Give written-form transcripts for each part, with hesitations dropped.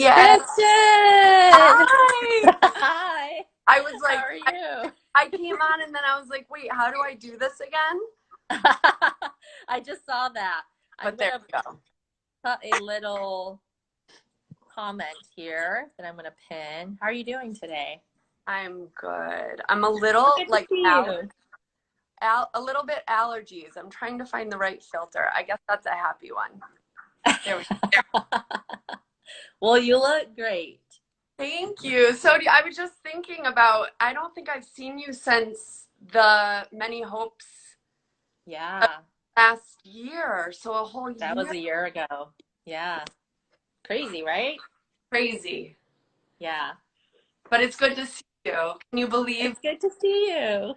Yes. Kristen! Hi. Hi. I was How like, are you? I came on and then I was like, wait, how do I do this again? I just saw that. I'm But there gonna we go. put a little comment here that I'm gonna pin. How are you doing today? I'm good. I'm a Oh, little good to like see you. a little bit allergies. I'm trying to find the right filter. I guess that's a happy one. There we go. Well, you look great. Thank you. I was just thinking about, I don't think I've seen you since the Many Hopes of Yeah, last year. So a whole that was year. a year ago. Yeah, crazy, right? Crazy. Yeah, But it's good to see you. Can you believe it's good to see you.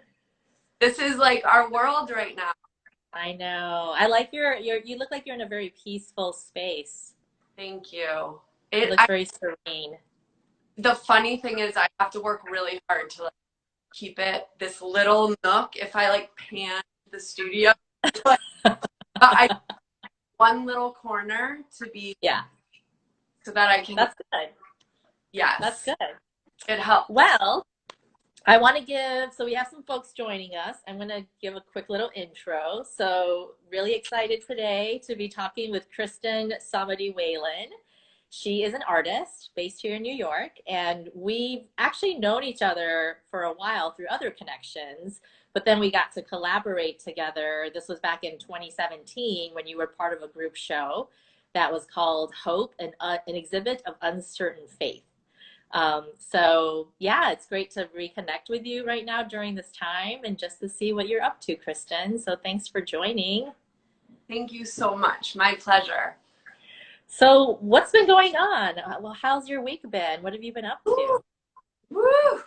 this is like our world right now? I know. I like you look like you're in a very peaceful space. Thank you. You look very serene. The funny thing is I have to work really hard to like keep it this little nook. If I like pan the studio, but I one little corner to be Yeah, so that I can, that's good. That's yes, good. it helps. Well, I want to so we have some folks joining us. I'm going to give a quick little intro. So, really excited today to be talking with Kristen Somody Whalen. She is an artist based here in New York, and we've actually known each other for a while through other connections, but then we got to collaborate together. This was back in 2017 when you were part of a group show that was called Hope, an exhibit of uncertain faith. So yeah, it's great to reconnect with you right now during this time and just to see what you're up to, Kristen. So thanks for joining. Thank you so much. My pleasure. So what's been going on? Well, how's your week been? What have you been up Woo, to? woo.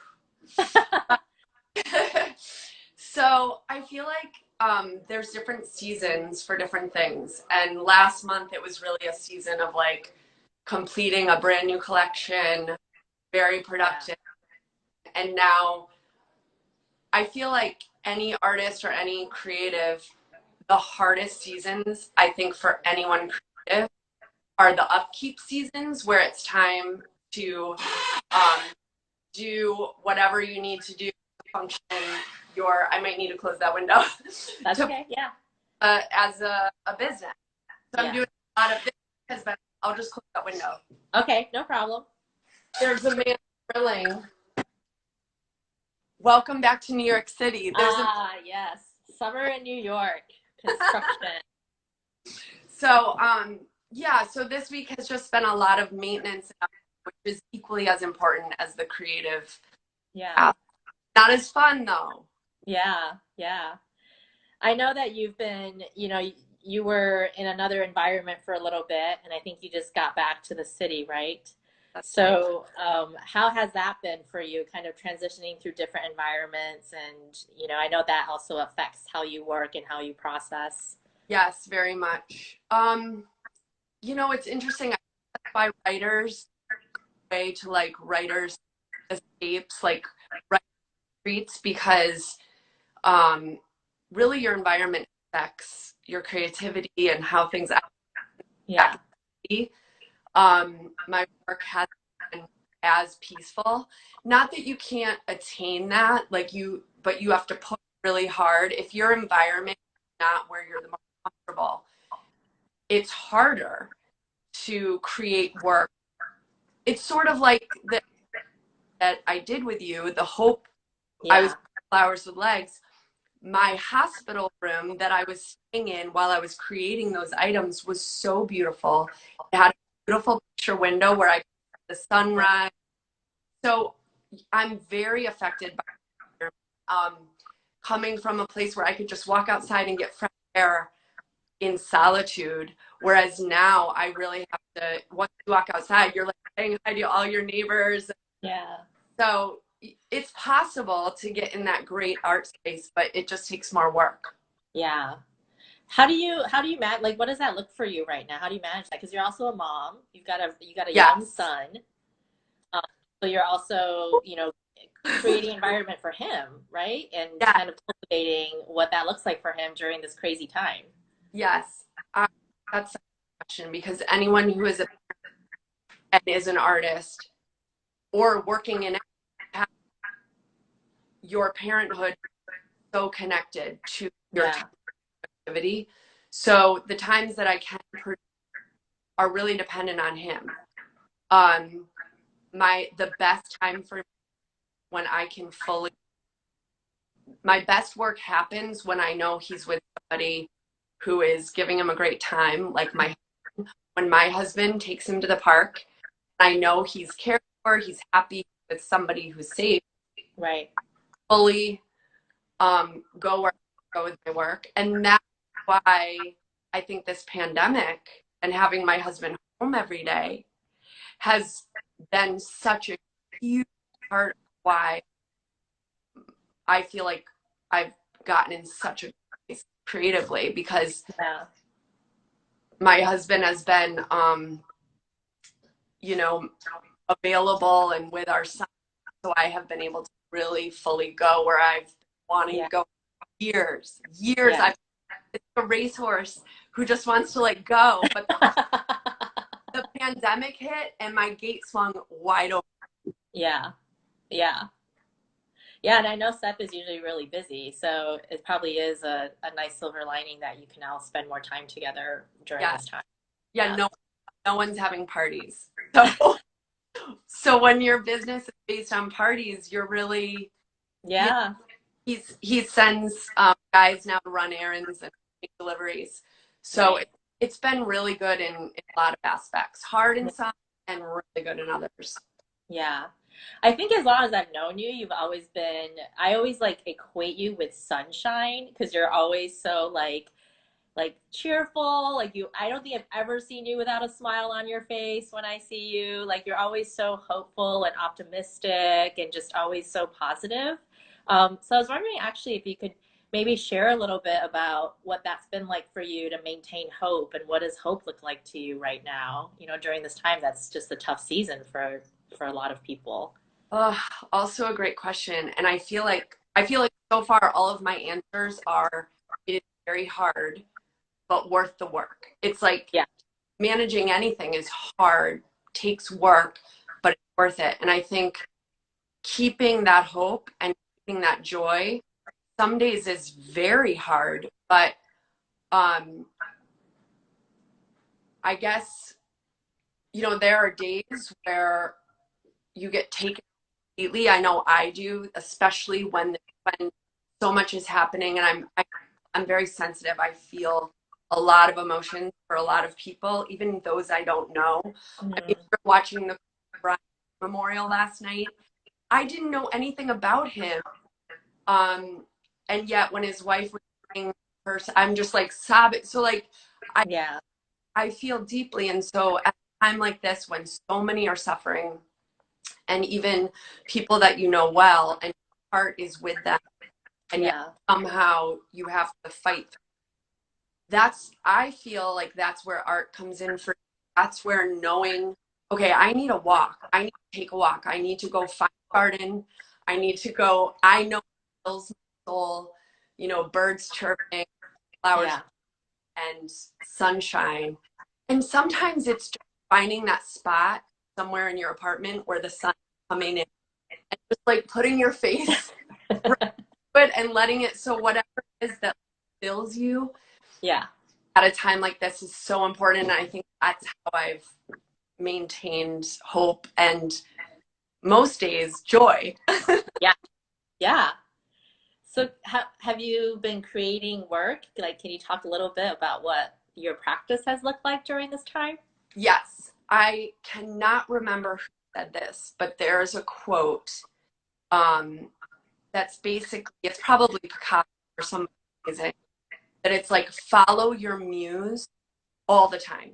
So I feel like there's different seasons for different things. And last month it was really a season of like completing a brand new collection, very Yeah, productive. And now I feel like any artist or any creative, the hardest seasons, I think, for anyone creative are the upkeep seasons where it's time to um, do whatever you need to do to function I might need to close that window, that's to okay. Yeah. as a business. So I'm Yeah. doing a lot of business, but I'll just close that window. Okay, no problem. There's a man grilling. Welcome back to New York City. Ah, yes. Summer in New York. Construction. Yeah, so this week has just been a lot of maintenance, which is equally as important as the creative. Yeah. Not as fun though. Yeah. Yeah. I know that you've been, you were in another environment for a little bit, and I think you just got back to the city, right? That's right. So, how has that been for you, kind of transitioning through different environments? And, I know that also affects how you work and how you process. Yes, very much. It's interesting. I by writers way to like writers escapes, like writer retreats, because um, really your environment affects your creativity and how things Yeah. act. My work has been as peaceful. Not that you can't attain that, but you have to push really hard. If your environment is not where you're the most comfortable, it's harder to create work. It's sort of like that I did with you, the hope I was Yeah. flowers with legs. My hospital room that I was staying in while I was creating those items was so beautiful. It had a beautiful picture window where I could see the sunrise. So I'm very affected by coming from a place where I could just walk outside and get fresh air in solitude. Whereas now I really have to, once you walk outside, you're like saying hi to all your neighbors. Yeah. So it's possible to get in that great art space, but it just takes more work. Yeah. How do you manage, like, what does that look for you right now? How do you manage that? Because you're also a mom. You got a young Yes. son. Um, so you're also, creating environment for him, right? And Yeah. kind of cultivating what that looks like for him during this crazy time. Yes. That's a question because anyone who is and is an artist or working in your parenthood so connected to your Yeah. activity. So the times that I can produce are really dependent on him. Um, the best time for when I can fully, my best work happens when I know he's with somebody who is giving him a great time. Like when my husband takes him to the park, I know he's cared for, he's happy with somebody who's safe. Right. Fully go where I go with my work. And that's why I think this pandemic and having my husband home every day has been such a huge part of why I feel like I've gotten in such a place creatively, because Yeah. my husband has been, you know, available and with our son. So I have been able to really fully go where I've been wanting Yeah. to go years. Yeah. I've It's a racehorse who just wants to like go. But the pandemic hit and my gate swung wide open. Yeah. Yeah. Yeah, and I know Seth is usually really busy, so it probably is a nice silver lining that you can all spend more time together during Yeah. this time. Yeah, Yeah. no one's having parties. So when your business is based on parties, you're really, you know, Yeah. he sends guys now to run errands and make deliveries. So Right. it's been really good in a lot of aspects. Hard in some and really good in others. Yeah. I think as long as I've known you, you've always been, I always like equate you with sunshine because you're always so like cheerful. Like you, I don't think I've ever seen you without a smile on your face when I see you. Like you're always so hopeful and optimistic and just always so positive. So I was wondering actually if you could maybe share a little bit about what that's been like for you to maintain hope and what does hope look like to you right now, during this time that's just a tough season for a lot of people. Oh, also a great question. And I feel like so far all of my answers are it is very hard, but worth the work. It's like Yeah. managing anything is hard, takes work, but it's worth it. And I think keeping that hope and keeping that joy some days is very hard, but um I guess there are days where you get taken completely. I know I do, especially when so much is happening, and I'm very sensitive. I feel a lot of emotions for a lot of people, even those I don't know. I mean, Mm, we were watching the Bryant memorial last night. I didn't know anything about him, um, and yet when his wife was saying her, I'm just like sobbing. So like, I yeah. I feel deeply, and so at a time like this, when so many are suffering, and even people that you know well, and your heart is with them, and yet Yeah. somehow you have to fight. I feel like that's where art comes in for. That's where knowing, okay, I need a walk. I need to take a walk. I need to go find a garden. I need to go. I know it fills my soul. Birds chirping, flowers, Yeah. and sunshine. And sometimes it's just finding that spot somewhere in your apartment where the sun is coming in, and just like putting your face right to it and letting it. So whatever it is that fills you Yeah. at a time like this is so important. And I think that's how I've maintained hope and most days joy. Yeah. Yeah. So have you been creating work? Like, can you talk a little bit about what your practice has looked like during this time? Yes, I cannot remember who said this, but there's a quote um, that's basically, it's probably Picasso or somebody amazing, that it's like follow your muse all the time.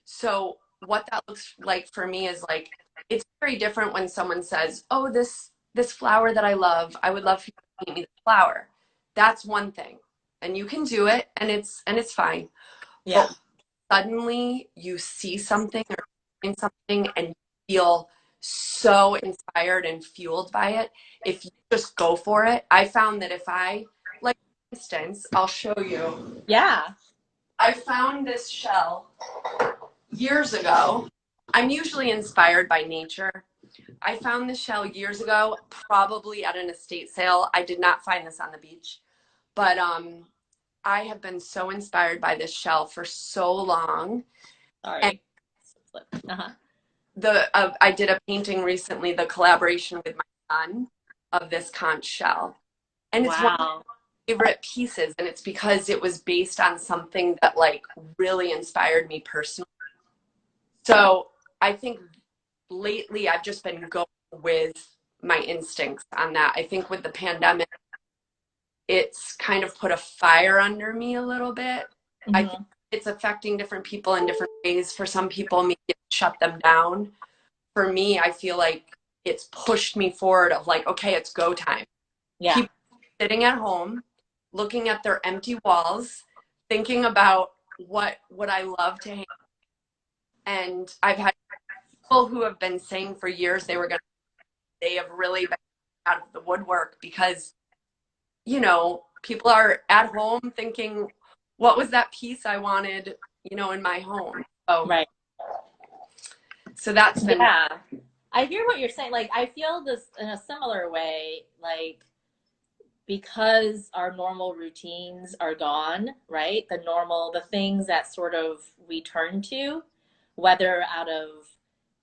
So what that looks like for me is like it's very different when someone says, "Oh, this flower that I love, I would love for you to paint me the flower." That's one thing, and you can do it, and it's fine. Yeah. But suddenly you see something or find something, and you feel so inspired and fueled by it. If you just go for it, I found that if I, like, for instance, I'll show you. Yeah. I found this shell years ago. I'm usually inspired by nature. I found this shell years ago, probably at an estate sale. I did not find this on the beach, but I have been so inspired by this shell for so long. And Sorry. Uh-huh. I did a painting recently, the collaboration with my son of this conch shell. And it's one of Wow. my favorite pieces, and it's because it was based on something that like really inspired me personally. So I think lately I've just been going with my instincts on that. I think with the pandemic, it's kind of put a fire under me a little bit. I think Hmm. it's affecting different people in different ways. For some people, maybe it shut them down. For me, I feel like it's pushed me forward of like, okay, it's go time. Yeah. People sitting at home, looking at their empty walls, thinking about what would I love to hang. And I've had people who have been saying for years they have really been out of the woodwork because, people are at home thinking, what was that piece I wanted, in my home? Right. So that's been, Yeah. I hear what you're saying. Like, I feel this in a similar way, like, because our normal routines are gone, right? The things that sort of we turn to, whether out of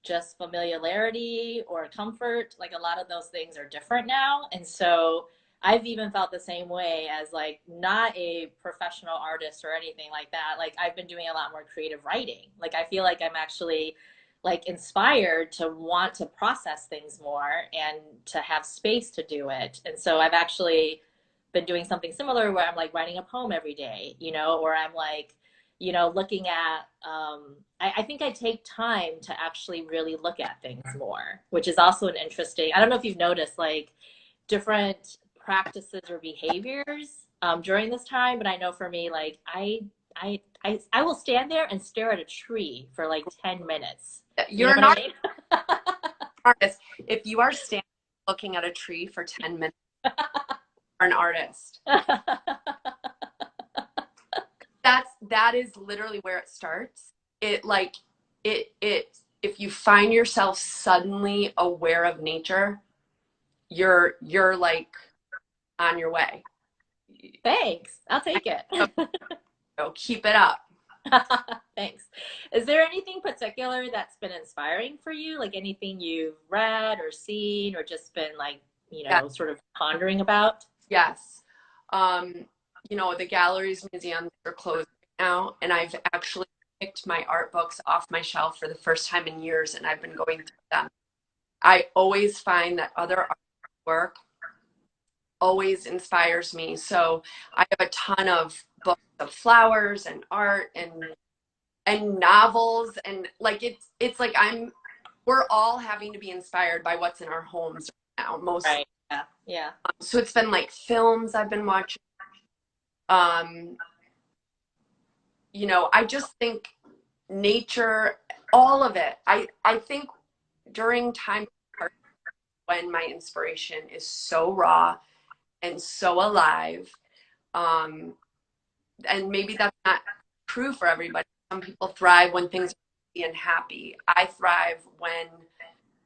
just familiarity or comfort, like a lot of those things are different now. And so I've even felt the same way as like not a professional artist or anything like that. Like I've been doing a lot more creative writing. Like I feel like I'm actually like inspired to want to process things more and to have space to do it. And so I've actually been doing something similar where I'm like writing a poem every day, or I'm like, looking at, I think I take time to actually really look at things more, which is also an interesting, I don't know if you've noticed like different practices or behaviors during this time, but I know for me, like I will stand there and stare at a tree for like 10 minutes. You know you're what I not mean? an artist. If you are standing looking at a tree for 10 minutes, you're an artist. That is literally where it starts. It like it if you find yourself suddenly aware of nature, you're like on your way. Thanks. I'll take it. So keep it up. Thanks. Is there anything particular that's been inspiring for you? Like anything you've read or seen or just been like, Yeah, sort of pondering about? yes. Um, the galleries, museums are closed now, and I've actually picked my art books off my shelf for the first time in years, and I've been going through them. I always find that other artwork always inspires me. So I have a ton of books of flowers and art and novels, and like it's like we're all having to be inspired by what's in our homes right now, mostly. Right. Yeah. Yeah. So it's been like films I've been watching. Um, I just think nature, all of it. I think during time when my inspiration is so raw and so alive, um, and maybe that's not true for everybody. Some people thrive when things are easy and happy. I thrive when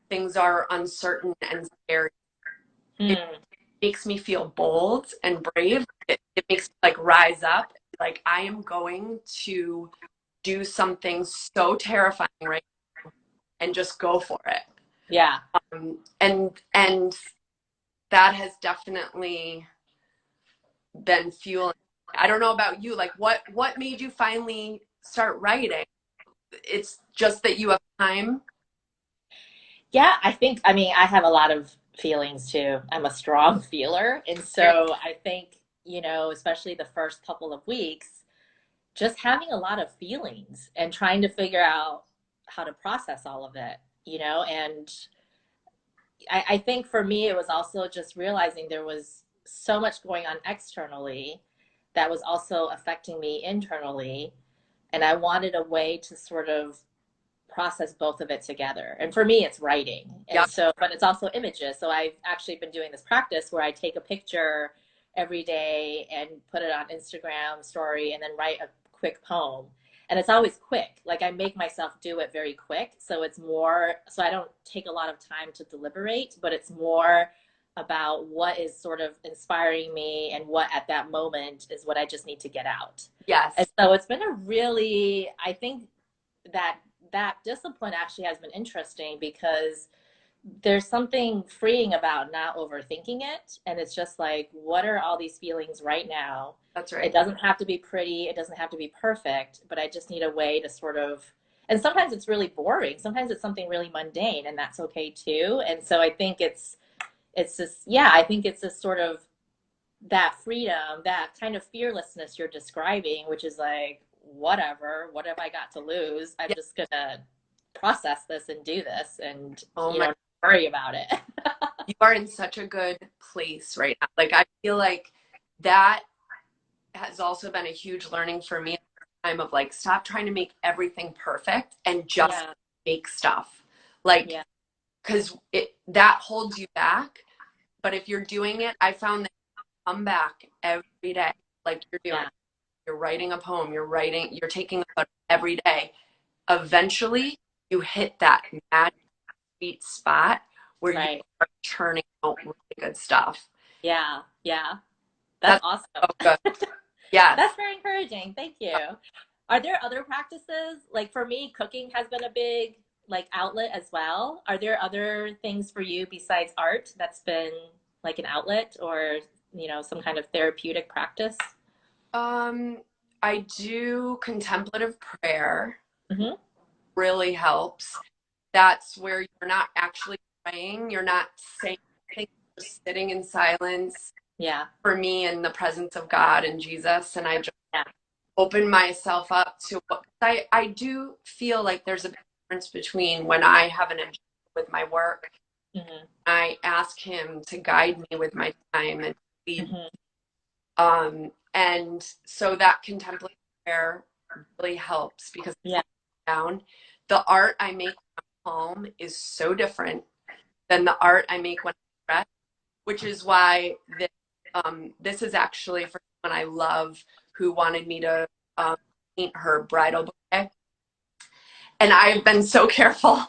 things are uncertain and scary. It Hmm. makes me feel bold and brave. It makes me like rise up. Like I am going to do something so terrifying right now and just go for it. Yeah. And that has definitely been fueling. I don't know about you. Like what made you finally start writing? It's just that you have time. Yeah. I mean, I have a lot of feelings too. I'm a strong feeler. And You're, so I think, especially the first couple of weeks, just having a lot of feelings and trying to figure out how to process all of it, and I think for me, it was also just realizing there was so much going on externally that was also affecting me internally. And I wanted a way to sort of process both of it together. And for me, it's writing. And yep. so, but it's also images. So I've actually been doing this practice where I take a picture every day and put it on Instagram story and then write a quick poem. And it's always quick. Like I make myself do it very quick. So it's more, so I don't take a lot of time to deliberate, but it's more about what is sort of inspiring me and what at that moment is what I just need to get out. And Yes, so it's been a really, I think that that discipline actually has been interesting because there's something freeing about not overthinking it. And it's just like, what are all these feelings right now? that's It right. doesn't have to be pretty, it doesn't have to be perfect, but I just need a way to sort of, and sometimes it's really boring. Sometimes it's something really mundane, and that's okay too. And so I think it's just, yeah, I think it's this sort of that freedom, that kind of fearlessness you're describing, which is like, whatever, what have I got to lose? I'm Yeah. just gonna process this and do this and, Oh you my, know, worry about it. you are in such a good place right now. Like I feel like that has also been a huge learning for me. Time of like, stop trying to make everything perfect and just Yeah, make stuff. Like, yeah, because it that holds you back. But if you're doing it, I found that you come back every day, like you're doing. yeah, You're writing a poem, you're taking a photo every day. Eventually, you hit that magic sweet spot where you right. are churning out really good stuff. Yeah, yeah. That's That's awesome. so good. Yes. That's very encouraging. Thank you. Are there other practices? Like for me, cooking has been a big like outlet as well. Are there other things for you besides art that's been like an outlet or, you know, some kind of therapeutic practice? Um, I do contemplative prayer, Hmm. really helps. That's where you're not actually praying, you're not saying anything, you're just sitting in silence Yeah, for me in the presence of God and Jesus. And I just yeah, open myself up to what I do feel like there's a difference between when I have an agenda with my work. hmm, I ask him to guide me with my time and lead. hmm, And so that contemplative prayer really helps because it yeah, slows me down. The art I make when I'm home is so different than the art I make when I'm stressed, which is why this is actually for someone I love who wanted me to um, paint her bridal bouquet. And I've been so careful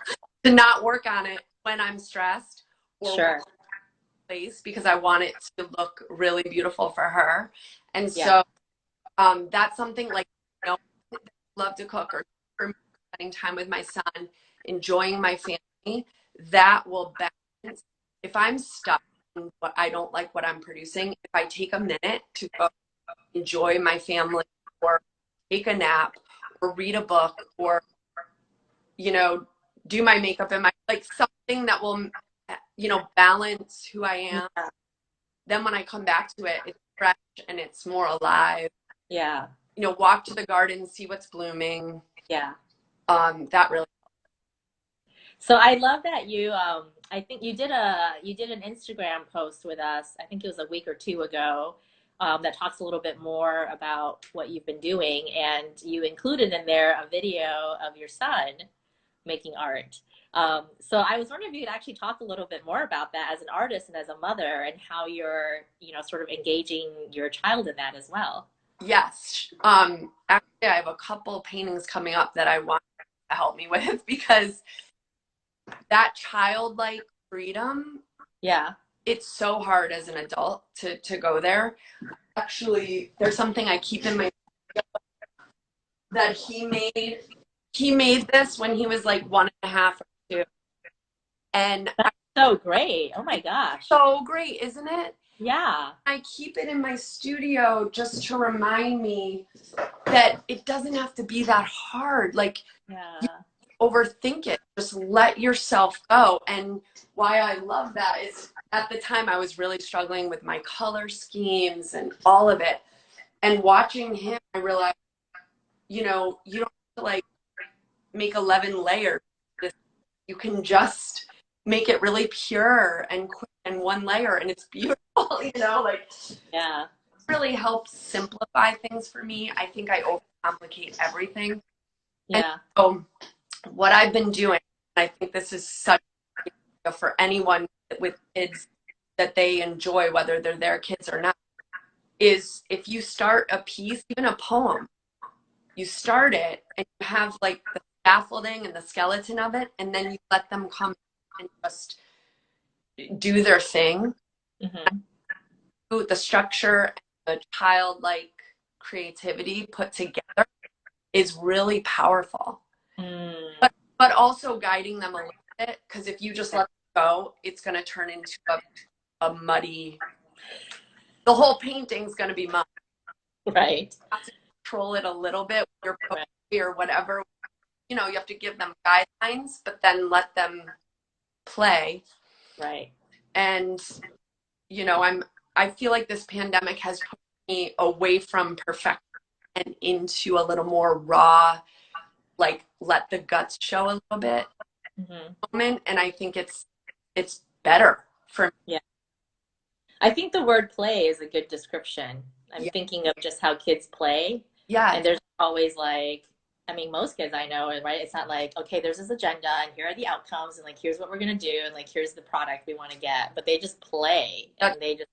to not work on it when I'm stressed or sure, place because I want it to look really beautiful for her. And yeah, so that's something like, you know, love to cook or for me, spending time with my son, enjoying my family, that will balance. If I'm stuck in what I don't like what I'm producing, if I take a minute to go enjoy my family or take a nap or read a book or, you know, do my makeup and my like something that will, you know, balance who I am. yeah, Then when I come back to it, it's fresh and it's more alive. yeah, You know, walk to the garden, see what's blooming. yeah. That really, So I love that you I think you did an Instagram post with us. I think it was a week or two ago. That talks a little bit more about what you've been doing, and you included in there a video of your son making art. So I was wondering if you could actually talk a little bit more about that as an artist and as a mother, and how you're, you know, sort of engaging your child in that as well. yes. Actually, I have a couple paintings coming up that I want to help me with because that childlike freedom, Yeah. it's so hard as an adult to go there. Actually, there's something I keep in my that he made this when he was like 1.5 or 2. And That's so great. Oh my it's gosh. so great, isn't it? Yeah. I keep it in my studio just to remind me that it doesn't have to be that hard. Like you Yeah. overthink it. Just let yourself go. And why I love that is at the time I was really struggling with my color schemes and all of it. And watching him, I realized, you know, you don't have to like make 11 layers. You can just make it really pure and quick and one layer and it's beautiful, you know, like Yeah. really helps simplify things for me. I think I overcomplicate everything. And Yeah. so what I've been doing, I think this is such for anyone with kids that they enjoy, whether they're their kids or not, is if you start a piece, even a poem, you start it and you have like the scaffolding and the skeleton of it, and then you let them come and just do their thing. Mm-hmm. The structure and the childlike creativity put together is really powerful. Mm. But also guiding them a little bit, because if you just let them go, it's going to turn into a muddy, the whole painting's going to be mud. Right. You have to control it a little bit with your Right. poetry or whatever. You know, you have to give them guidelines, but then let them play. Right. And, you know, I feel like this pandemic has put me away from perfection and into a little more raw, like let the guts show a little bit Mm-hmm. moment. And I think it's better for me. Yeah. I think the word play is a good description. I'm Yeah. thinking of just how kids play, Yeah. and there's always like, I mean, most kids I know, right? It's not like, okay, there's this agenda, and here are the outcomes, and like, here's what we're gonna do, and like, here's the product we want to get. But they just play, That, and they just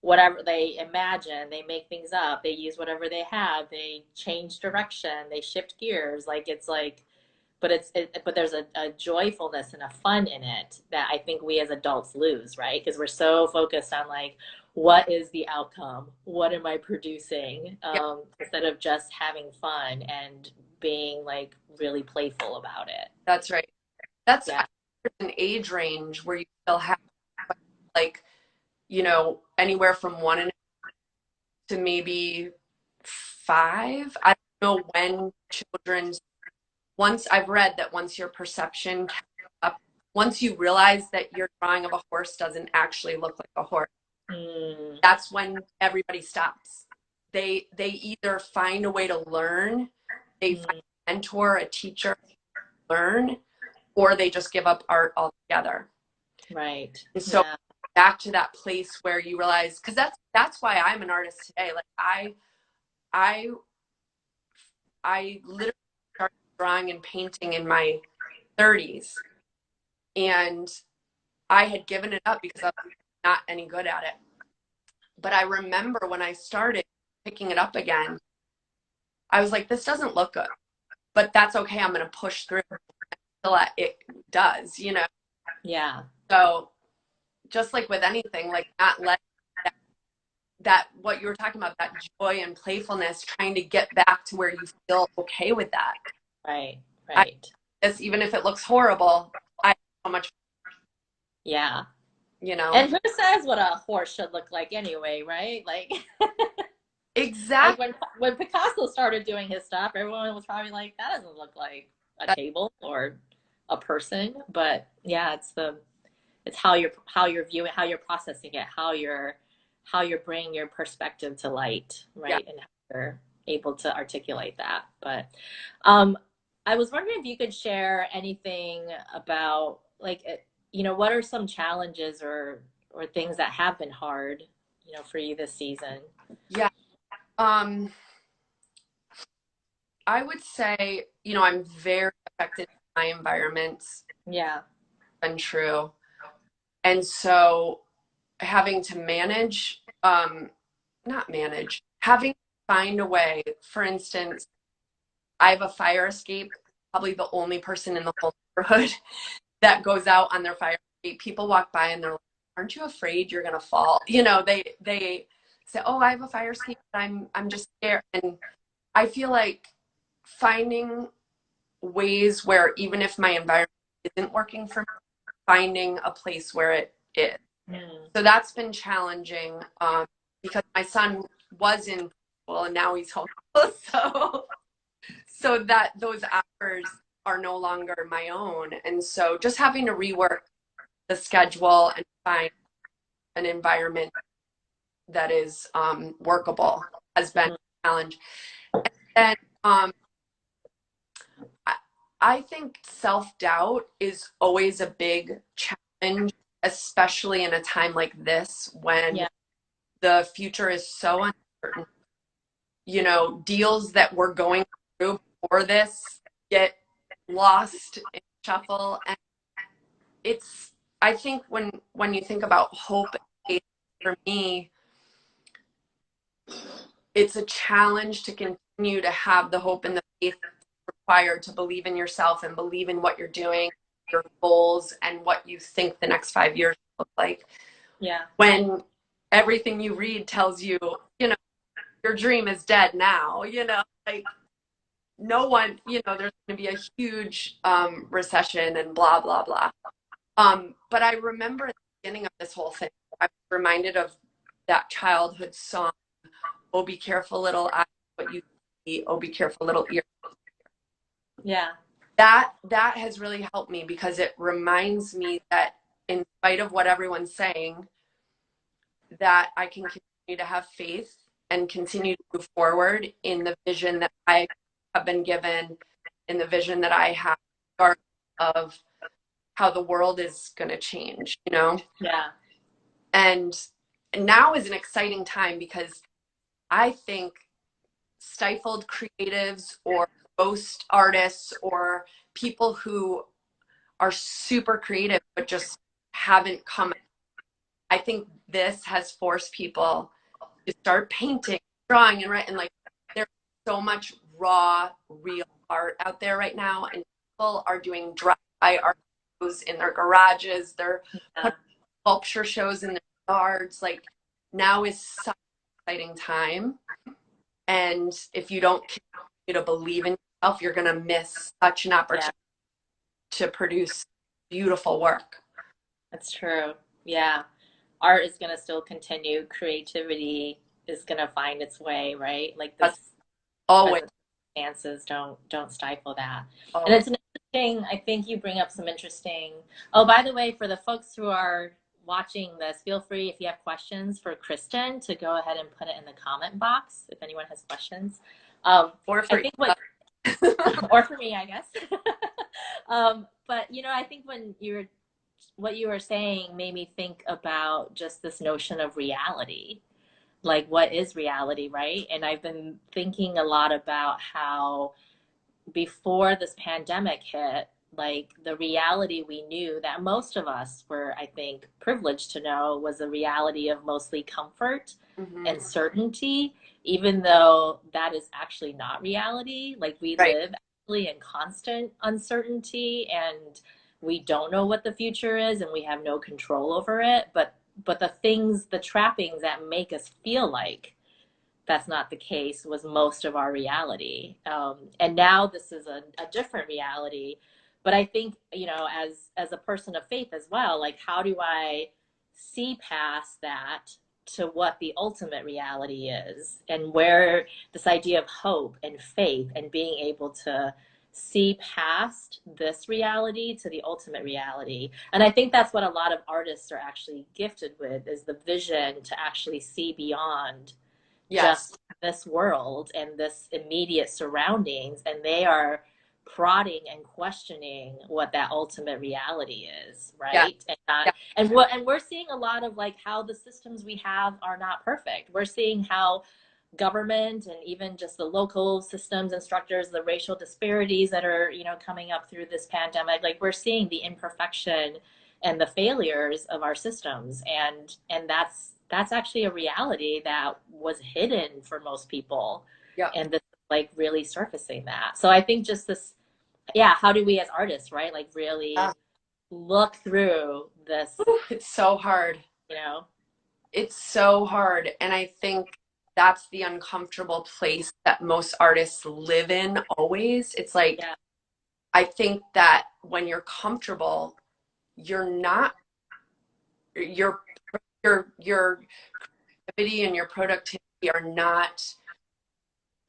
whatever they imagine, they make things up, they use whatever they have, they change direction, they shift gears. Like it's like, but there's a joyfulness and a fun in it that I think we as adults lose, right? Because we're so focused on like, what is the outcome? What am I producing? yeah, Instead of just having fun and being like really playful about it. that's right. That's Yeah. an age range where you still have like, you know, anywhere from 1 to maybe 5. I don't know when children, once I've read that once your perception up, once you realize that your drawing of a horse doesn't actually look like a horse, Mm, that's when everybody stops. They either find a way to learn, they find mm, a mentor, a teacher, learn, or they just give up art altogether. right. And so Yeah. back to that place where you realize, because that's why I'm an artist today. Like I I literally started drawing and painting in my 30s, and I had given it up because I was not any good at it. But I remember when I started picking it up again, I was like, this doesn't look good, but that's okay. I'm going to push through until it does, you know? Yeah. So just like with anything, like not letting that what you were talking about, that joy and playfulness, trying to get back to where you feel okay with that. Right. I Right. this even if it looks horrible, I so much, Yeah. you know. And who says what a horse should look like anyway, right? Like Exactly. when Picasso started doing his stuff, everyone was probably like, that doesn't look like a That, table or a person. But yeah, it's how you're viewing, how you're processing it, how you're bringing your perspective to light, yeah. right? And how you're able to articulate that. But um, I was wondering if you could share anything about like what are some challenges or things that have been hard, for you this season? Yeah. Um, I would say, you know, I'm very affected by my environment Yeah. and true. And so having to manage, not manage, having to find a way, for instance, I have a fire escape, probably the only person in the whole neighborhood that goes out on their fire escape. People walk by and they're like, aren't you afraid you're gonna fall? You know, they say, oh, I have a fire escape, but I'm just scared. And I feel like finding ways where even if my environment isn't working for me, finding a place where it is. Mm. So that's been challenging because my son was in school and now he's home. So that those hours are no longer my own. And so just having to rework the schedule and find an environment that is workable has been a challenge. And I, I think self-doubt is always a big challenge, especially in a time like this when Yeah. the future is so uncertain. You know, deals that we're going through before this get lost in shuffle. And it's, I think when you think about hope and faith, for me, it's a challenge to continue continue to have the hope and the faith required to believe in yourself and believe in what you're doing, your goals, and what you think the next 5 years will look like. Yeah. When everything you read tells you, you know, your dream is dead now, you know, like no one, you know, there's going to be a huge recession and blah, blah, blah. But I remember at the beginning of this whole thing, I was reminded of that childhood song, "Oh, be careful, little eye, what you see. Oh, be careful, little ear." Yeah. That has really helped me because it reminds me that in spite of what everyone's saying, that I can continue to have faith and continue to move forward in the vision that I have been given, in the vision that I have of how the world is going to change, you know? Yeah. And now is an exciting time because I think stifled creatives or ghost artists or people who are super creative but just haven't come. I think this has forced people to start painting, drawing, and writing. Like there's so much raw, real art out there right now, and people are doing dry art shows in their garages. They're Yeah. putting sculpture shows in their yards. Like now is such an exciting time, and if you don't continue to believe in yourself, you're gonna miss such an Yeah. opportunity to produce beautiful work. That's true. Yeah. Art is going to still continue. Creativity is going to find its way, right? Like That's this always, present circumstances don't stifle that. And always. it's an interesting, I think you bring up some interesting. Oh, by the way, for the folks who are watching this, feel free if you have questions for Kristen to go ahead and put it in the comment box if anyone has questions. Or I for think what or for me, I guess. But you know, I think when you're what you were saying made me think about just this notion of reality. Like, what is reality, right? And I've been thinking a lot about how before this pandemic hit, like the reality we knew that most of us were, I think, privileged to know was a reality of mostly comfort Mhm. and certainty, even though that is actually not reality. Like we Right. live actually in constant uncertainty and we don't know what the future is and we have no control over it. But the things, the trappings that make us feel like that's not the case was most of our reality. And now this is a different reality. But I think, you know, as a person of faith as well, like how do I see past that to what the ultimate reality is and where this idea of hope and faith and being able to see past this reality to the ultimate reality. And I think that's what a lot of artists are actually gifted with is the vision to actually see beyond Yes. just this world and this immediate surroundings, and they are prodding and questioning what that ultimate reality is, Yeah. right? And not, Yeah. and we're seeing a lot of like how the systems we have are not perfect. We're seeing how government and even just the local systems and structures, the racial disparities that are, you know, coming up through this pandemic, like we're seeing the imperfection and the failures of our systems. And that's actually a reality that was hidden for most people. Yeah. And this like really surfacing that. So I think just this, yeah, how do we as artists, right? Like Yeah. really look through this, Whew, it's so hard. you know? It's so hard. And I think that's the uncomfortable place that most artists live in always. It's like, Yeah, I think that when you're comfortable, you're not, your, your creativity and your productivity are not,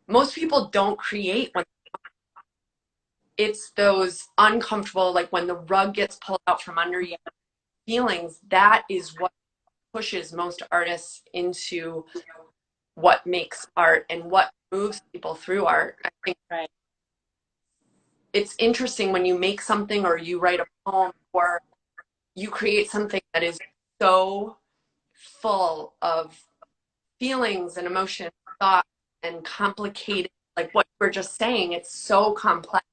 most people don't create when it's those uncomfortable, like when the rug gets pulled out from under you feelings, that is what pushes most artists into what makes art and what moves people through art. I think right. it's interesting when you make something or you write a poem or you create something that is so full of feelings and emotions, thoughts, and complicated, like what you were just saying, it's so complex.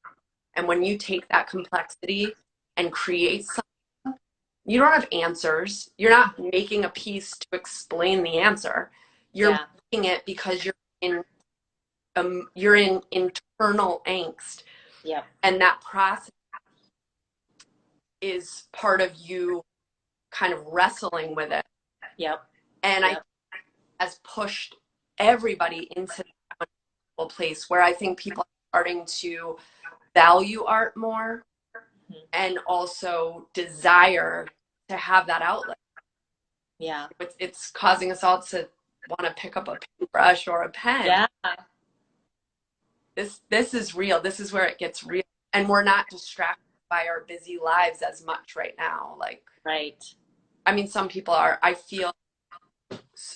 And when you take that complexity and create something, you don't have answers. You're not making a piece to explain the answer. You're Yeah, making it because you're in you're in internal angst, Yep. and that process is part of you kind of wrestling with it. Yep. And I Yep. has pushed everybody into that place where I think people are starting to value art more Mhm. and also desire to have that outlet. Yeah. It's causing us all to want to pick up a paintbrush or a pen. Yeah. This is real. This is where it gets real. And we're not distracted by our busy lives as much right now. Like, Right. I mean, some people are. I feel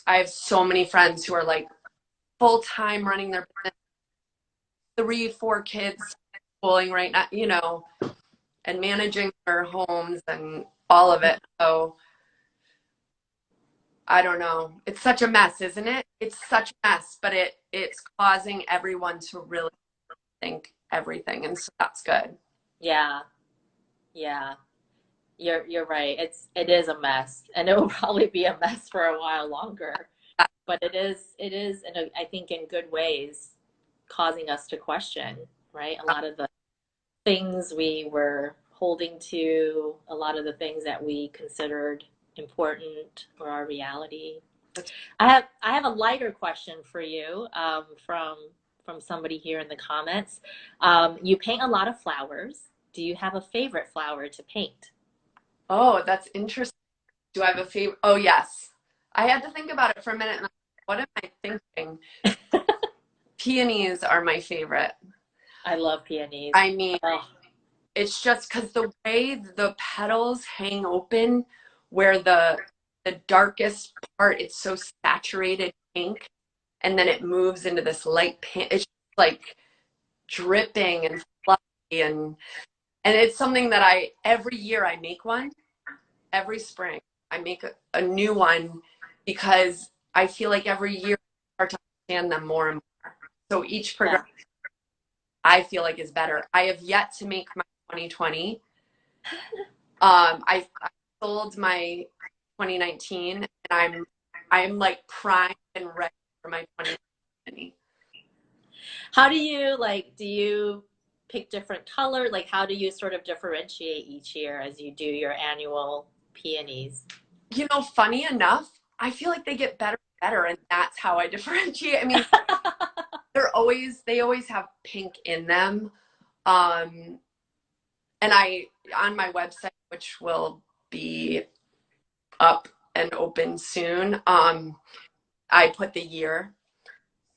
I have so many friends who are like full time running their business, 3, 4 kids schooling right now, you know, and managing their homes and all of it. So I don't know. It's such a mess, isn't it? It's such a mess, but it's causing everyone to really think everything, and so that's good. Yeah. Yeah. You're right. It is a mess, and it will probably be a mess for a while longer. But it is, and I think in good ways, causing us to question, right? A lot of the things we were holding to, a lot of the things that we considered important or our reality. I have a lighter question for you from somebody here in the comments. You paint a lot of flowers. Do you have a favorite flower to paint? Oh, that's interesting. Do I have a favorite? Oh, yes. I had to think about it for a minute. And what am I thinking? Peonies are my favorite. I love peonies. I mean, Oh, it's just because the way the petals hang open, where the darkest part, it's so saturated pink, and then it moves into this light pink. It's just like dripping and fluffy, and it's something that I every year I make one. Every spring I make a new one because I feel like every year I start to understand them more and more. So each yeah. progression I feel like is better. I have yet to make my 2020. I sold my 2019, and I'm like primed and ready for my 2020. How do you like, do you pick different color? Like, how do you sort of differentiate each year as you do your annual peonies? You know, funny enough, I feel like they get better and better, and that's how I differentiate. I mean, they always have pink in them. Um, and I on my website, which will be up and open soon, I put the year.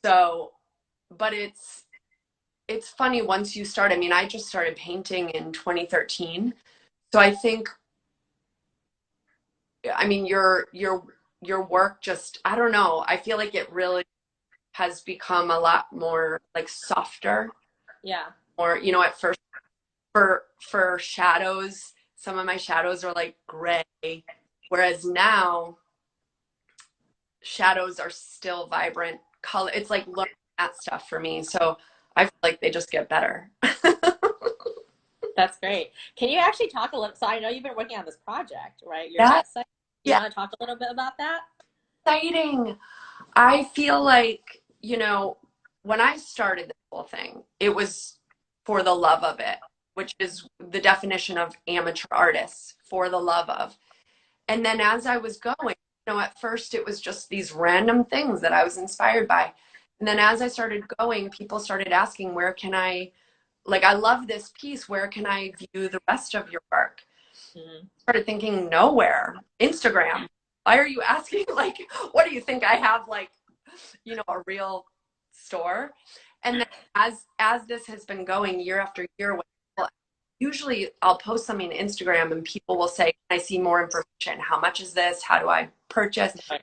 So, but it's funny once you start. I mean, I just started painting in 2013. So I think, I mean, your work just, I don't know. I feel like it really has become a lot more like softer. Yeah. Or, you know, at first for shadows, some of my shadows are like gray, whereas now shadows are still vibrant color. It's like learning that stuff for me. So I feel like they just get better. That's great. Can you actually talk a little? So I know you've been working on this project, right? Your That website. Do you yeah, want to talk a little bit about that? exciting. I feel like, you know, when I started this whole thing, it was for the love of it, which is the definition of amateur artists, for the love of. And then as I was going, you know, at first it was just these random things that I was inspired by. And then as I started going, people started asking, where can I, like, I love this piece. Where can I view the rest of your work? Mhm. Started thinking, nowhere. Instagram. Why are you asking? Like, what do you think I have, like, you know, a real store? And then as this has been going year after year, usually I'll post something on Instagram and people will say, can I see more information? How much is this? How do I purchase? Right.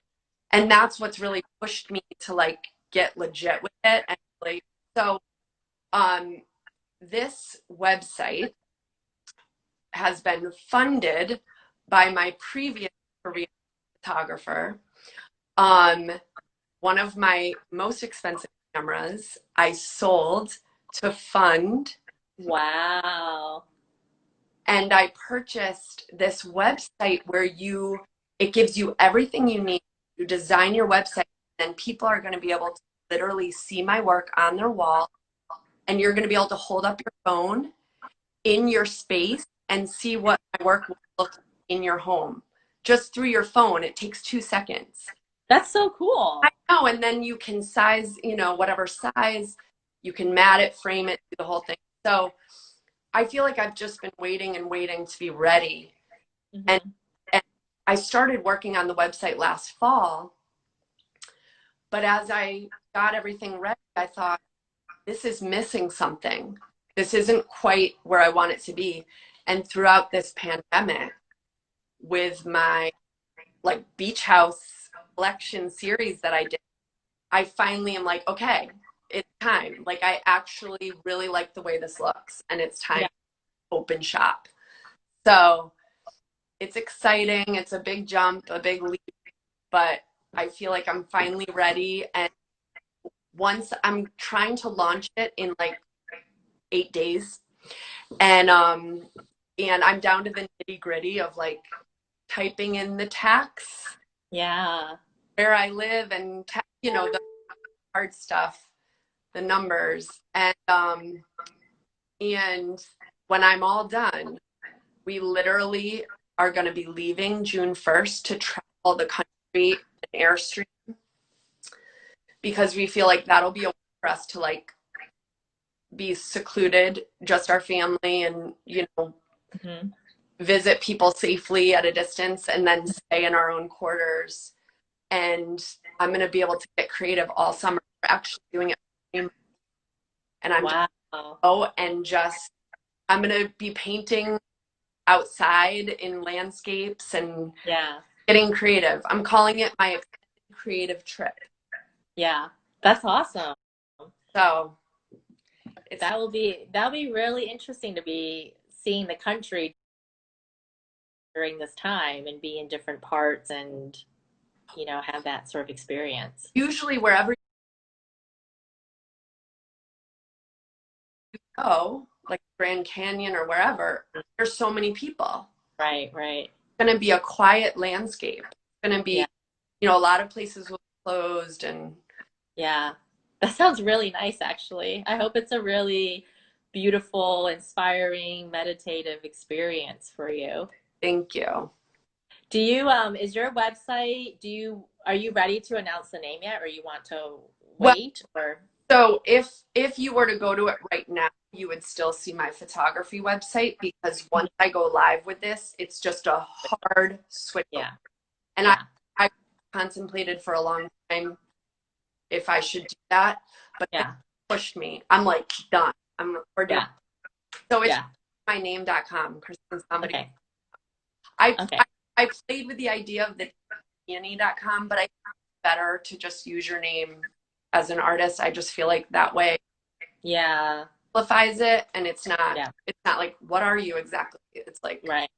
And that's what's really pushed me to like get legit with it. And like, so um, this website has been funded by my previous career photographer. Um, One of my most expensive cameras I sold to fund, Wow. and I purchased this website where it gives you everything you need. You design your website, and people are going to be able to literally see my work on their wall, and you're going to be able to hold up your phone in your space and see what my work will look like in your home just through your phone. It takes 2 seconds. That's so cool. I know. And then you can size, whatever size, you can mat it, frame it, do the whole thing. So I feel like I've just been waiting and waiting to be ready. And, Mm-hmm. and I started working on the website last fall. But as I got everything ready, I thought, this is missing something. This isn't quite where I want it to be. And throughout this pandemic, with my like beach house collection series that I did, I finally am like, okay, it's time. Like, I actually really like the way this looks, and it's time Yeah. to open shop. So it's exciting. It's a big jump, a big leap, but I feel like I'm finally ready. And once I'm trying to launch it in like 8 days, and I'm down to the nitty gritty of like typing in the tax, Yeah. where I live, and the hard stuff, the numbers, and when I'm all done, we literally are going to be leaving June 1st to travel the country in Airstream, because we feel like that'll be a way for us to like be secluded, just our family, and Mm-hmm. visit people safely at a distance, and then stay in our own quarters. And I'm going to be able to get creative all summer. We're actually doing it, and I'm Wow. just I'm going to be painting outside in landscapes and Yeah. getting creative. I'm calling it my extended creative trip. Yeah. That's awesome. So it's That'll be really interesting to be seeing the country during this time and be in different parts and have that sort of experience. usually wherever you go, like Grand Canyon or wherever, there's so many people. Right, right. It's going to be a quiet landscape. It's going to Yeah, be, a lot of places will be closed. And yeah. That sounds really nice, actually. I hope it's a really beautiful, inspiring, meditative experience for you. thank you. Is your website, are you ready to announce the name yet, or you want to Well, wait, or? so if you were to go to it right now, you would still see my photography website, because once I go live with this, it's just a hard switch over. Yeah, And yeah, I contemplated for a long time if I should do that, but they yeah, pushed me. I'm like, done. We're doing yeah, so it's yeah. myname.com, Kristen Somody. Okay, I, okay. I I played with the idea of the peony.com, but I think it's better to just use your name as an artist. I just feel like that way Yeah, simplifies it, and yeah, it's not like, what are you exactly? It's like, right.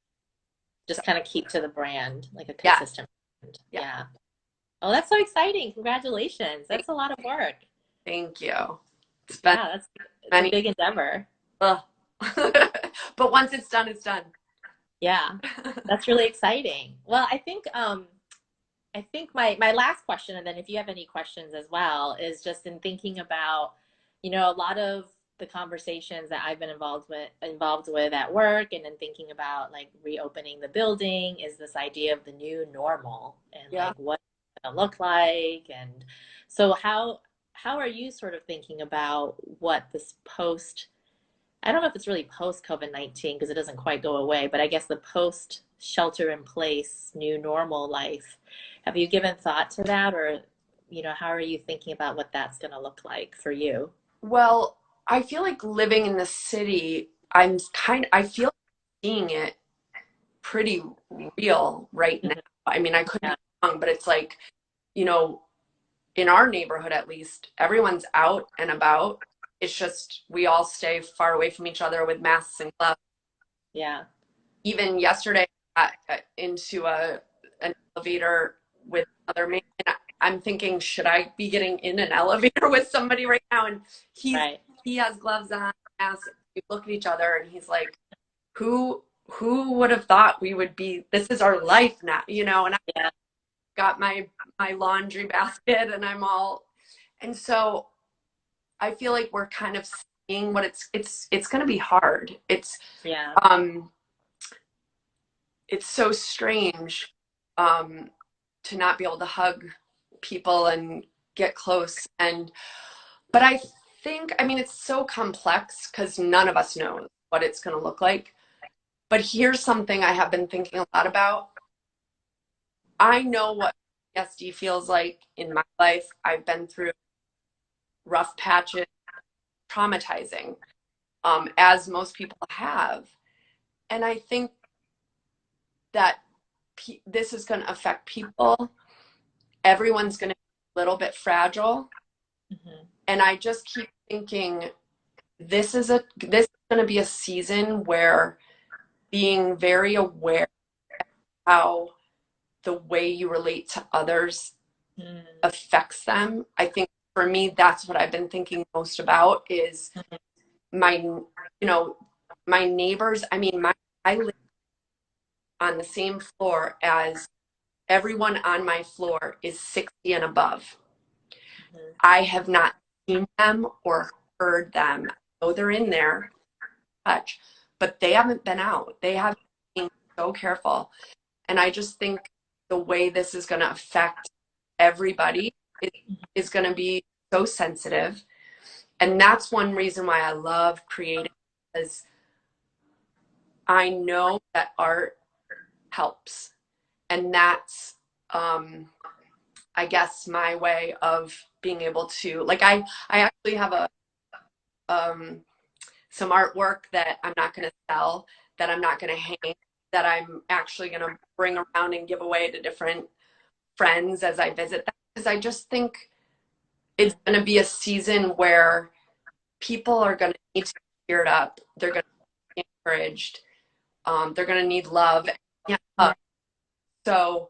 so, Just kind of keep to the brand, like a yeah, consistent brand. yeah. Yeah. Oh, that's so exciting. Congratulations. That's a lot of work. Thank you. It's been Yeah, it's a many, big endeavor. ugh. But once it's done, it's done. Yeah, that's really exciting. Well, I think my last question, and then if you have any questions as well, is just in thinking about, a lot of the conversations that I've been involved with at work, and in thinking about like reopening the building, is this idea of the new normal and Yeah. like what it's gonna look like. And so how are you sort of thinking about what this post, I don't know if it's really post COVID-19 because it doesn't quite go away, but I guess the post shelter in place new normal life. Have you given thought to that, or, how are you thinking about what that's going to look like for you? Well, I feel like living in the city, I feel like seeing it pretty real right now. Mhm. I mean, I could be Yeah, wrong, but it's like, you know, in our neighborhood at least, everyone's out and about. It's just we all stay far away from each other with masks and gloves. yeah, Even yesterday, I got into an elevator with another man. And I'm thinking, should I be getting in an elevator with somebody right now? And right. he has gloves on, mask. We look at each other, and he's like, who would have thought we would be? This is our life now, And I Yeah, got my laundry basket, and I'm all, And so I feel like we're kind of seeing what it's going to be hard. Yeah. Um it's so strange um to not be able to hug people and get close. And but I think, I mean, it's so complex because none of us knows what it's going to look like. But here's something I have been thinking a lot about. I know what PTSD feels like in my life. I've been through rough patches, traumatizing, as most people have. And I think that this is going to affect people. Everyone's going to be a little bit fragile. Hmm. And I just keep thinking this is going to be a season where being very aware how the way you relate to others Mm. affects them. I think for me, that's what I've been thinking most about is my, you know, my neighbors. I mean, I live on the same floor as everyone on my floor is 60 and above. Hmm. I have not seen them or heard them. I know they're in there, touch, but they haven't been out. They have been so careful. And I just think the way this is going to affect everybody is going to be so sensitive. And that's one reason why I love creating, because I know that art helps. And that's, I guess, my way of being able to, like, I actually have um, some artwork that I'm not going to sell, that I'm not going to hang, that I'm actually going to bring around and give away to different friends as I visit them. Because I just think it's going to be a season where people are going to need to be cheered up. They're going to be encouraged. They're going to need love. Yeah. Yeah. So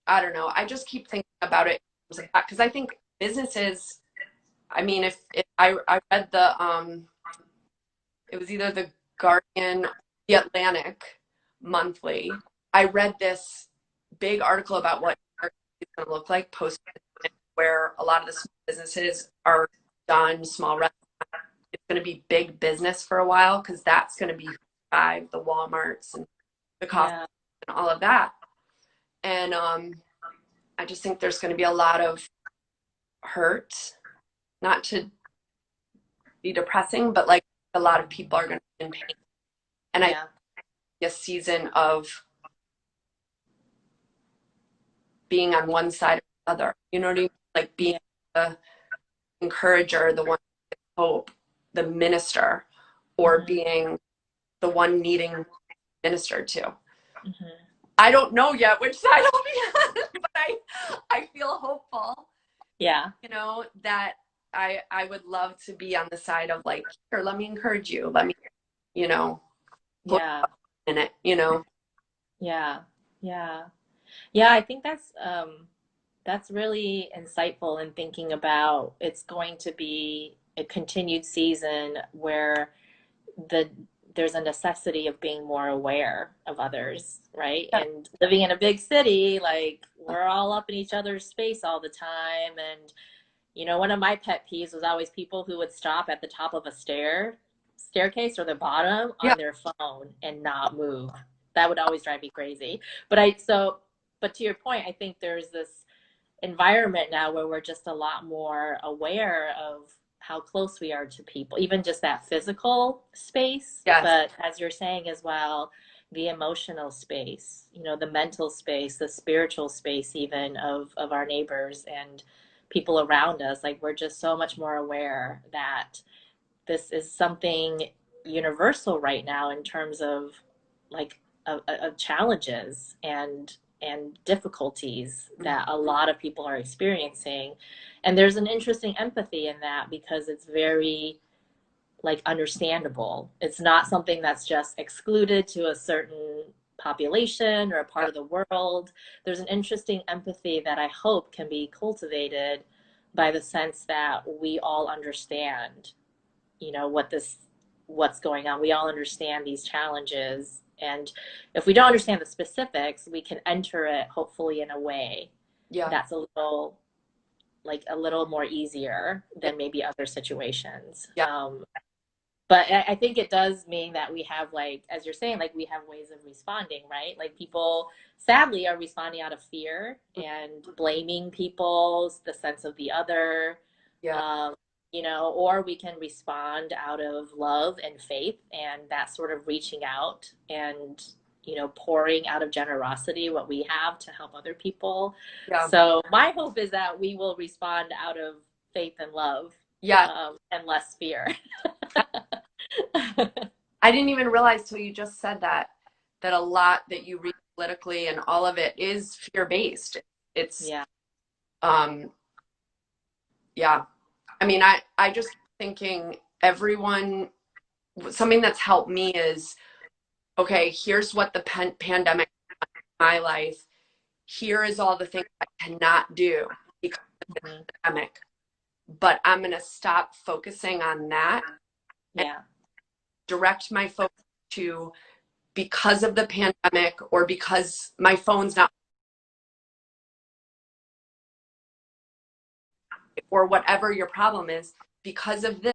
I don't know. I just keep thinking about it because I think businesses. I mean, if I read it was either the Guardian, or the Atlantic monthly. I read this big article about what it's going to look like post, where a lot of the small businesses are done, small restaurants. It's going to be big business for a while because that's going to be five, the Walmarts and the cost Yeah. and all of that. And I just think there's going to be a lot of hurt, not to be depressing, but like a lot of people are going to be in pain. And I think Yeah. a season of being on one side or the other. You know what I mean? Like being Yeah. the encourager, the one with hope, the minister, or Hmm. being the one needing ministered to. Hmm. I don't know yet which side I'll be on, but I feel hopeful, Yeah. that I would love to be on the side of like, here, let me encourage you. Let me, you know, put Yeah. in it. Yeah. Yeah. Yeah. I think that's really insightful in thinking about it's going to be a continued season where the there's a necessity of being more aware of others, right? Yeah. And living in a big city, like we're all up in each other's space all the time. And one of my pet peeves was always people who would stop at the top of a staircase or the bottom Yeah. on their phone and not move. That would always drive me crazy. But to your point, I think there's this environment now where we're just a lot more aware of how close we are to people, even just that physical space. Yes. But as you're saying as well, the emotional space, the mental space, the spiritual space, even of our neighbors and people around us. Like we're just so much more aware that this is something universal right now in terms of like of challenges and difficulties that a lot of people are experiencing. And there's an interesting empathy in that because it's very like understandable. It's not something that's just excluded to a certain population or a part Yeah. of the world. There's an interesting empathy that I hope can be cultivated by the sense that we all understand, what's going on. We all understand these challenges. And if we don't understand the specifics, we can enter it hopefully in a way Yeah. that's a little like a little more easier Yeah. than maybe other situations. Yeah. But I think it does mean that we have, like, as you're saying, like we have ways of responding, right? Like people sadly are responding out of fear and blaming people, the sense of the other, Yeah. um, or we can respond out of love and faith and that sort of reaching out and, pouring out of generosity what we have to help other people. Yeah. So my hope is that we will respond out of faith and love, Yeah. and less fear. I didn't even realize till you just said that a lot that you read politically and all of it is fear-based. It's Yeah. um yeah. I mean, I just thinking everyone something that's helped me is okay, here's what the pandemic in my life. Here is all the things I cannot do because of the Mhm. pandemic. But I'm going to stop focusing on that and Yeah. direct my focus to because of the pandemic or because my phone's not or whatever your problem is because of this,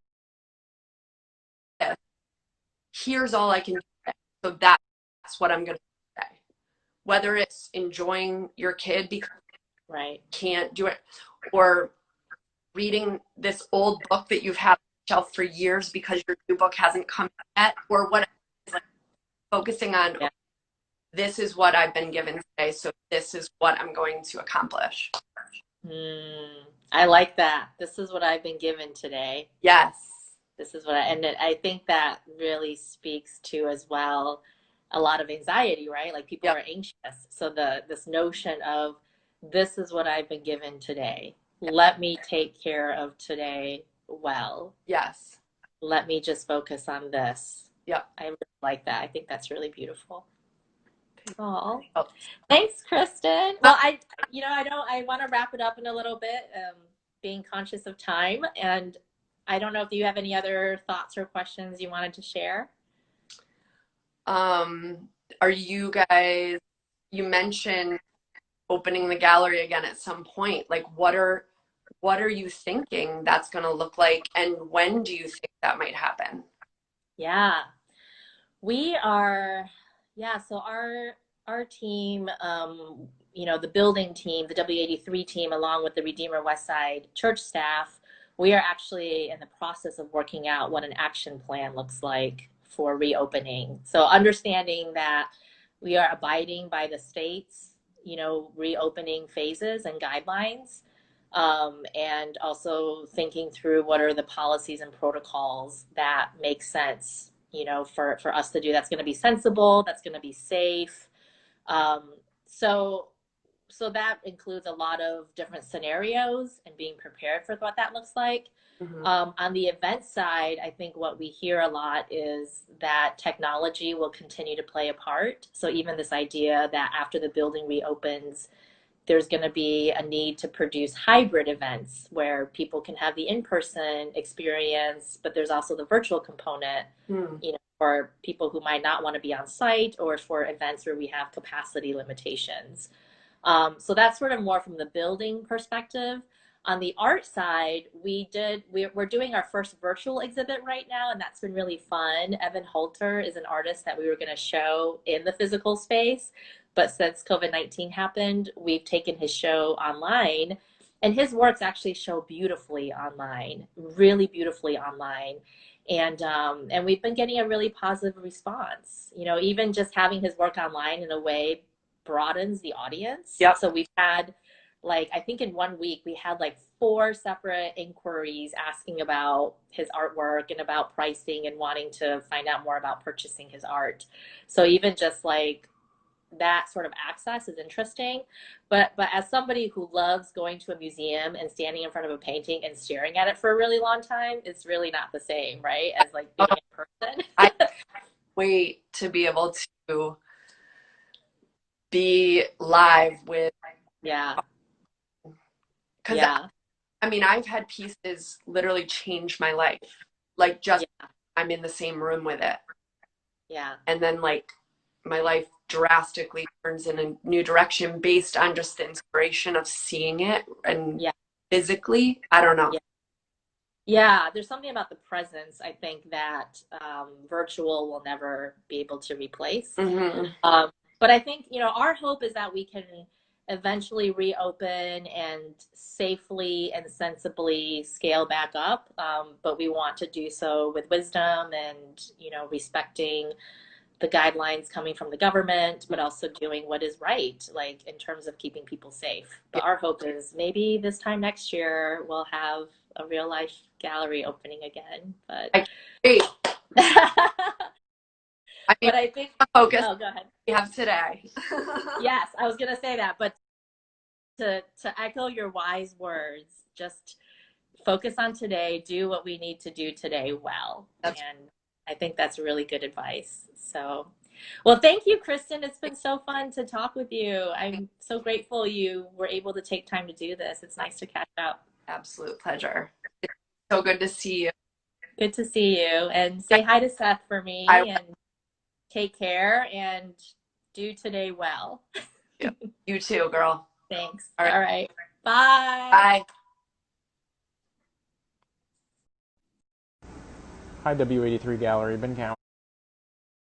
here's all I can do. So that's what I'm going to say. Whether it's enjoying your kid because Right. you can't do it or reading this old book that you've had on the shelf for years because your new book hasn't come yet or whatever. It's like focusing on Yeah. this is what I've been given today, so this is what I'm going to accomplish. I like that. This is what I've been given today. Yes. This is what I think that really speaks to as well a lot of anxiety, right? Like people Yep. are anxious. So this notion of this is what I've been given today. Let me take care of today well. Yes. Let me just focus on this. Yep. I really like that. I think that's really beautiful. Oh, Oh. thanks, Kristen. Well, I want to wrap it up in a little bit, being conscious of time. And I don't know if you have any other thoughts or questions you wanted to share. Um, are you guys, you mentioned opening the gallery again at some point. Like what are you thinking that's going to look like and when do you think that might happen? Yeah, we are, yeah, so our team, the building team, the W83 team, along with the Redeemer Westside church staff, we are actually in the process of working out what an action plan looks like for reopening. So understanding that we are abiding by the state's, reopening phases and guidelines, and also thinking through what are the policies and protocols that make sense, for us to do. That's going to be sensible, that's going to be safe. Um, so so that includes a lot of different scenarios and being prepared for what that looks like. Mm-hmm. On the event side, I think what we hear a lot is that technology will continue to play a part. So even this idea that after the building reopens, there's going to be a need to produce hybrid events where people can have the in-person experience, but there's also the virtual component, Hmm. for people who might not want to be on site or for events where we have capacity limitations. So that's sort of more from the building perspective. On the art side, we're doing our first virtual exhibit right now, and that's been really fun. Evan Holter is an artist that we were going to show in the physical space, but since COVID-19 happened, we've taken his show online, and his works actually show beautifully online, really beautifully online. And we've been getting a really positive response. Even just having his work online in a way broadens the audience. Yep. So we've had, like, I think in 1 week we had like 4 separate inquiries asking about his artwork and about pricing and wanting to find out more about purchasing his art. So even just like that sort of access is interesting. But as somebody who loves going to a museum and standing in front of a painting and staring at it for a really long time, it's really not the same, right? As like being Oh, in person. I wait to be able to be live with Yeah. because Yeah. I mean I've had pieces literally change my life. Like just Yeah. I'm in the same room with it. Yeah. And then like my life drastically turns in a new direction based on just the inspiration of seeing it and Yeah. physically. I don't know. Yeah. Yeah, there's something about the presence, I think, that virtual will never be able to replace. Hmm. Um, but I think, our hope is that we can eventually reopen and safely and sensibly scale back up. But we want to do so with wisdom and, respecting the guidelines coming from the government, but also doing what is right, like in terms of keeping people safe. But Yeah, our hope is maybe this time next year we'll have a real life gallery opening again. But I can't wait. I mean, but I think, the focus oh, go ahead. we have today. Yes, I was gonna say that, but to echo your wise words, just focus on today, do what we need to do today well. That's And I think that's really good advice. So, well, thank you, Kristen. It's been so fun to talk with you. I'm so grateful you were able to take time to do this. It's nice to catch up. absolute pleasure. It's so good to see you. Good to see you. And say hi to Seth for I me and take care and do today well. will. You too, girl. Thanks. All right. All right. Bye. Bye. Hi, W83 Gallery, Ben Cowan.